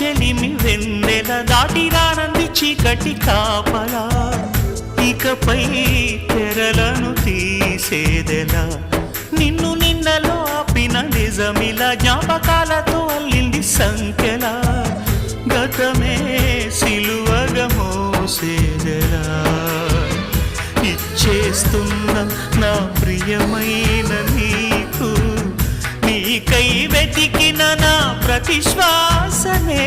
చెలిమి వెన్నెల దాటి రానంది చీకటి కాపలా ఇకపై తెరలను తీసేదెలా నిన్ను నిన్నలో ఆపిన నిజమిలా జ్ఞాపకాలతో అల్లింది సంఖ్యలా గతమే సిలువగా మోసేదెలా ఇచ్చేస్తున్న నా ప్రియమైన నీకు నీకై వెతికిన నా ప్రతి శ్వాసనే